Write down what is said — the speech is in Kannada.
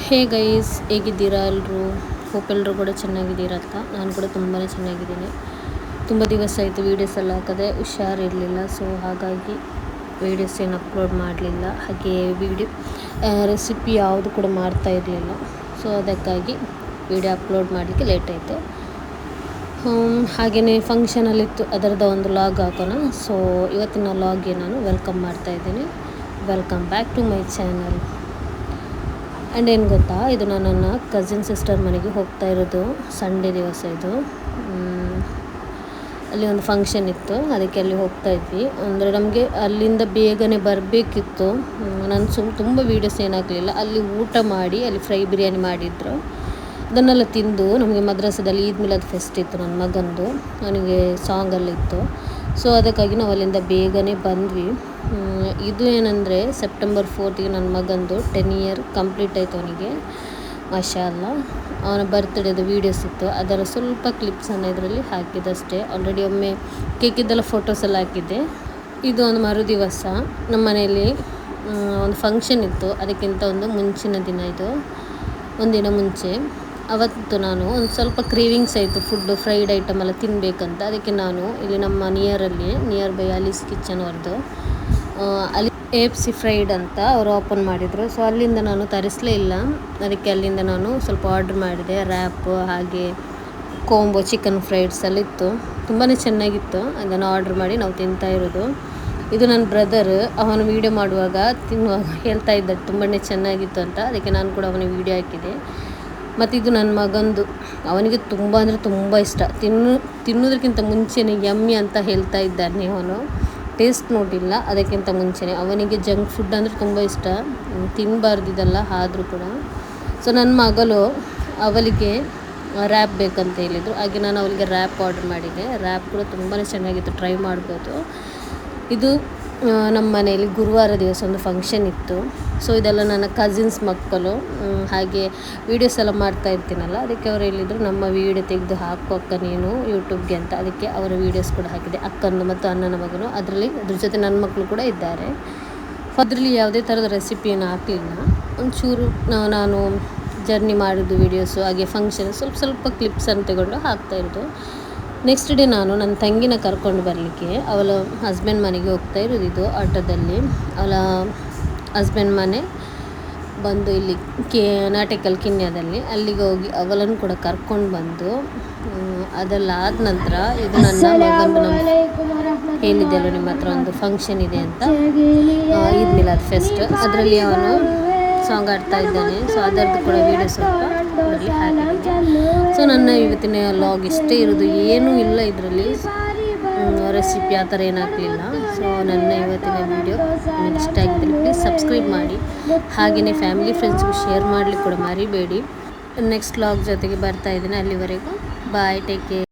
ಹೇ ಗೈಸ್, ಹೇಗಿದ್ದೀರಾ ಎಲ್ಲರೂ? ಹೋಪ್ ಎಲ್ಲರೂ ಕೂಡ ಚೆನ್ನಾಗಿದ್ದೀರಾ ಅಂತ. ನಾನು ಕೂಡ ತುಂಬಾ ಚೆನ್ನಾಗಿದ್ದೀನಿ. ತುಂಬ ದಿವಸ ಆಯಿತು ವೀಡಿಯೋಸ್ ಎಲ್ಲ ಹಾಕದೆ, ಹುಷಾರಿರಲಿಲ್ಲ. ಸೊ ಹಾಗಾಗಿ ವೀಡಿಯೋಸ್ ಏನು ಅಪ್ಲೋಡ್ ಮಾಡಲಿಲ್ಲ. ಹಾಗೆ ರೆಸಿಪಿ ಯಾವುದು ಕೂಡ ಮಾಡ್ತಾ ಇರಲಿಲ್ಲ. ಸೊ ಅದಕ್ಕಾಗಿ ವೀಡಿಯೋ ಅಪ್ಲೋಡ್ ಮಾಡಲಿಕ್ಕೆ ಲೇಟ್ ಆಯಿತು. ಹಾಗೆಯೇ ಫಂಕ್ಷನಲ್ಲಿತ್ತು, ಅದರದ್ದು ಒಂದು ಲಾಗ್ ಹಾಕೋಣ. ಸೊ ಇವತ್ತಿನ ಲಾಗ್ಗೆ ನಾನು ವೆಲ್ಕಮ್ ಮಾಡ್ತಾ ಇದ್ದೀನಿ. Welcome back to my channel. And ಏನು ಗೊತ್ತಾ, ಇದು ನಾನು ನನ್ನ ಕಸಿನ್ ಸಿಸ್ಟರ್ ಮನೆಗೆ ಹೋಗ್ತಾ ಇರೋದು. ಸಂಡೇ ದಿವಸ ಇದು. ಅಲ್ಲಿ ಒಂದು ಫಂಕ್ಷನ್ ಇತ್ತು, ಅದಕ್ಕೆ ಅಲ್ಲಿ ಹೋಗ್ತಾ ಇದ್ವಿ. ಅಂದರೆ ನಮಗೆ ಅಲ್ಲಿಂದ ಬೇಗನೆ ಬರಬೇಕಿತ್ತು. ನಾನು ತುಂಬ ವೀಡಿಯೋಸ್ ಏನಾಗಲಿಲ್ಲ. ಅಲ್ಲಿ ಊಟ ಮಾಡಿ, ಅಲ್ಲಿ ಫ್ರೈ ಬಿರಿಯಾನಿ ಮಾಡಿದ್ರು. ಅದನ್ನೆಲ್ಲ ತಿಂದು ನಮಗೆ ಮದ್ರಸಾದಲ್ಲಿ ಈದ್ ಮಿಲಾದ್ ಫೆಸ್ಟ್ ಇತ್ತು ನನ್ನ ಮಗಂದು. ಅವನಿಗೆ ಸಾಂಗಲ್ಲಿತ್ತು. ಸೊ ಅದಕ್ಕಾಗಿ ನಾವು ಅಲ್ಲಿಂದ ಬೇಗನೆ ಬಂದ್ವಿ. ಇದು ಏನಂದರೆ ಸೆಪ್ಟೆಂಬರ್ 4ಗೆ ನನ್ನ ಮಗಂದು 10 ಇಯರ್ ಕಂಪ್ಲೀಟ್ ಆಯಿತು ಅವನಿಗೆ. ಮಾಷಾಅಲ್ಲಾ. ಅವನ ಬರ್ತ್ಡೇದು ವೀಡಿಯೋಸ್ ಇತ್ತು, ಅದರ ಸ್ವಲ್ಪ ಕ್ಲಿಪ್ಸನ್ನು ಇದರಲ್ಲಿ ಹಾಕಿದ್ದಷ್ಟೇ. ಆಲ್ರೆಡಿ ಒಮ್ಮೆ ಕೇಕಿದ್ದೆಲ್ಲ ಫೋಟೋಸ್ ಎಲ್ಲ ಹಾಕಿದ್ದೆ. ಇದು ಒಂದು ಮರುದಿವಸ ನಮ್ಮ ಮನೆಯಲ್ಲಿ ಒಂದು ಫಂಕ್ಷನ್ ಇತ್ತು. ಅದಕ್ಕಿಂತ ಒಂದು ಮುಂಚಿನ ದಿನ ಇದು, ಒಂದಿನ ಮುಂಚೆ. ಅವತ್ತು ನಾನು ಒಂದು ಸ್ವಲ್ಪ ಕ್ರೇವಿಂಗ್ಸ್ ಆಯಿತು, ಫುಡ್ಡು ಫ್ರೈಡ್ ಐಟಮ್ ಎಲ್ಲ ತಿನ್ನಬೇಕಂತ. ಅದಕ್ಕೆ ನಾನು ಇಲ್ಲಿ ನಮ್ಮ ನಿಯರ್ ಬೈ ಅಲೀಸ್ ಕಿಚನ್ ಅವ್ರದ್ದು ಅಲ್ಲಿ AFC ಫ್ರೈಡ್ ಅಂತ ಅವರು ಓಪನ್ ಮಾಡಿದರು. ಸೊ ಅಲ್ಲಿಂದ ನಾನು ತರಿಸಲೇ ಇಲ್ಲ. ಅದಕ್ಕೆ ಅಲ್ಲಿಂದ ನಾನು ಸ್ವಲ್ಪ ಆರ್ಡ್ರ್ ಮಾಡಿದೆ. ರ್ಯಾಪ್ ಹಾಗೆ ಕೋಂಬೋ ಚಿಕನ್ ಫ್ರೈಡ್ಸ್ ಎಲ್ಲ ಇತ್ತು, ತುಂಬಾ ಚೆನ್ನಾಗಿತ್ತು. ಅದನ್ನು ಆರ್ಡ್ರ್ ಮಾಡಿ ನಾವು ತಿಂತಾ ಇರೋದು. ಇದು ನನ್ನ ಬ್ರದರ್, ಅವನು ವೀಡಿಯೋ ಮಾಡುವಾಗ ತಿನ್ನುವಾಗ ಹೇಳ್ತಾ ಇದ್ದ ತುಂಬಾ ಚೆನ್ನಾಗಿತ್ತು ಅಂತ. ಅದಕ್ಕೆ ನಾನು ಕೂಡ ಅವನಿಗೆ ವೀಡಿಯೋ ಹಾಕಿದೆ. ಮತ್ತು ಇದು ನನ್ನ ಮಗಂದು, ಅವನಿಗೆ ತುಂಬ ಅಂದರೆ ತುಂಬ ಇಷ್ಟ. ತಿನ್ನೋದಕ್ಕಿಂತ ಮುಂಚೆನೇ ಯಮ್ಮಿ ಅಂತ ಹೇಳ್ತಾ ಇದ್ದಾನೆ ಅವನು. ಟೇಸ್ಟ್ ನೋಡಿಲ್ಲ, ಅದಕ್ಕಿಂತ ಮುಂಚೆನೇ. ಅವನಿಗೆ ಜಂಕ್ ಫುಡ್ ಅಂದರೆ ತುಂಬ ಇಷ್ಟ, ತಿನ್ನಬಾರ್ದಿದಲ್ಲ ಆದರೂ ಕೂಡ. ಸೊ ನನ್ನ ಮಗಳು ಅವಳಿಗೆ ರ್ಯಾಪ್ ಬೇಕಂತ ಹೇಳಿದರು. ಹಾಗೆ ನಾನು ಅವಳಿಗೆ ರ್ಯಾಪ್ ಆರ್ಡ್ರ್ ಮಾಡಿದೆ. ರ್ಯಾಪ್ ಕೂಡ ತುಂಬಾ ಚೆನ್ನಾಗಿತ್ತು, ಟ್ರೈ ಮಾಡ್ಬೋದು. ಇದು ನಮ್ಮ ಮನೆಯಲ್ಲಿ ಗುರುವಾರ ದಿವಸ ಒಂದು ಫಂಕ್ಷನ್ ಇತ್ತು. ಸೊ ಇದೆಲ್ಲ ನನ್ನ ಕಸಿನ್ಸ್ ಮಕ್ಕಳು. ಹಾಗೆ ವೀಡಿಯೋಸ್ ಎಲ್ಲ ಮಾಡ್ತಾ ಇರ್ತೀನಲ್ಲ, ಅದಕ್ಕೆ ಅವರು ಹೇಳಿದರು ನಮ್ಮ ವೀಡಿಯೋ ತೆಗೆದು ಹಾಕು ಅಕ್ಕ ನೀನು ಯೂಟ್ಯೂಬ್ಗೆ ಅಂತ. ಅದಕ್ಕೆ ಅವರ ವೀಡಿಯೋಸ್ ಕೂಡ ಹಾಕಿದೆ, ಅಕ್ಕಂದು ಮತ್ತು ಅಣ್ಣನ ಮಗನು. ಅದ್ರ ಜೊತೆ ನನ್ನ ಮಕ್ಕಳು ಕೂಡ ಇದ್ದಾರೆ. ಅದರಲ್ಲಿ ಯಾವುದೇ ಥರದ ರೆಸಿಪಿ ಏನು ಹಾಕಲಿಲ್ಲ. ಒಂಚೂರು ನಾನು ಜರ್ನಿ ಮಾಡಿದ್ದು ವೀಡಿಯೋಸು, ಹಾಗೆ ಫಂಕ್ಷನ್ ಸ್ವಲ್ಪ ಕ್ಲಿಪ್ಸನ್ನು ತಗೊಂಡು ಹಾಕ್ತಾ ಇರೋದು. ನೆಕ್ಸ್ಟ್ ಡೇ ನಾನು ನನ್ನ ತಂಗಿನ ಕರ್ಕೊಂಡು ಬರಲಿಕ್ಕೆ ಅವಳ ಹಸ್ಬೆಂಡ್ ಮನೆಗೆ ಹೋಗ್ತಾ ಇರೋದು. ಇದು ಆಟೋದಲ್ಲಿ ಅವಳ ಹಸ್ಬೆಂಡ್ ಮನೆ ಬಂದು ಇಲ್ಲಿ ನಾಟಕಲ್ ಕಿನ್ಯದಲ್ಲಿ, ಅಲ್ಲಿಗೆ ಹೋಗಿ ಅವಳನ್ನು ಕೂಡ ಕರ್ಕೊಂಡು ಬಂದು ಅದೆಲ್ಲ ಆದ ನಂತರ ಇದು ನನ್ನ ಮಗನ ಹೇಳಿದ್ದೆಲ್ಲ ನಿಮ್ಮ ಹತ್ರ ಒಂದು ಫಂಕ್ಷನ್ ಇದೆ ಅಂತ, ಈದ್ ಮಿಲಾದ್ ಫೆಸ್ಟ್. ಅದರಲ್ಲಿ ಅವನು ಸಾಂಗ್ ಆಡ್ತಾ ಇದ್ದಾನೆ. ಸೊ ಅದರದ್ದು ಕೂಡ ವೀಡಿಯೋ ಸ್ವಲ್ಪ ಇದರಲ್ಲಿ ಹಾಕಿದ್ದೀನಿ. ಸೊ ನನ್ನ ಇವತ್ತಿನ ಲಾಗ್ ಇಷ್ಟೇ ಇರೋದು, ಏನೂ ಇಲ್ಲ ಇದರಲ್ಲಿ ರೆಸಿಪಿ ಆ ಥರ ಏನು ಹಾಕಲಿಲ್ಲ. ಸೊ ನನ್ನ ಇವತ್ತಿನ ವೀಡಿಯೋ ನಿಮಗೆ ಇಷ್ಟ ಆಗಿದ್ದರೆ ಪ್ಲೀಸ್ ಸಬ್ಸ್ಕ್ರೈಬ್ ಮಾಡಿ. ಹಾಗೆಯೇ ಫ್ಯಾಮಿಲಿ ಫ್ರೆಂಡ್ಸ್ಗೂ ಶೇರ್ ಮಾಡಲಿಕ್ಕೆ ಕೂಡ ಮರಿಬೇಡಿ. ನೆಕ್ಸ್ಟ್ ಲಾಗ್ ಜೊತೆಗೆ ಬರ್ತಾ ಇದ್ದೀನಿ. ಅಲ್ಲಿವರೆಗೂ ಬಾಯ್, ಟೇಕ್ ಕೇರ್.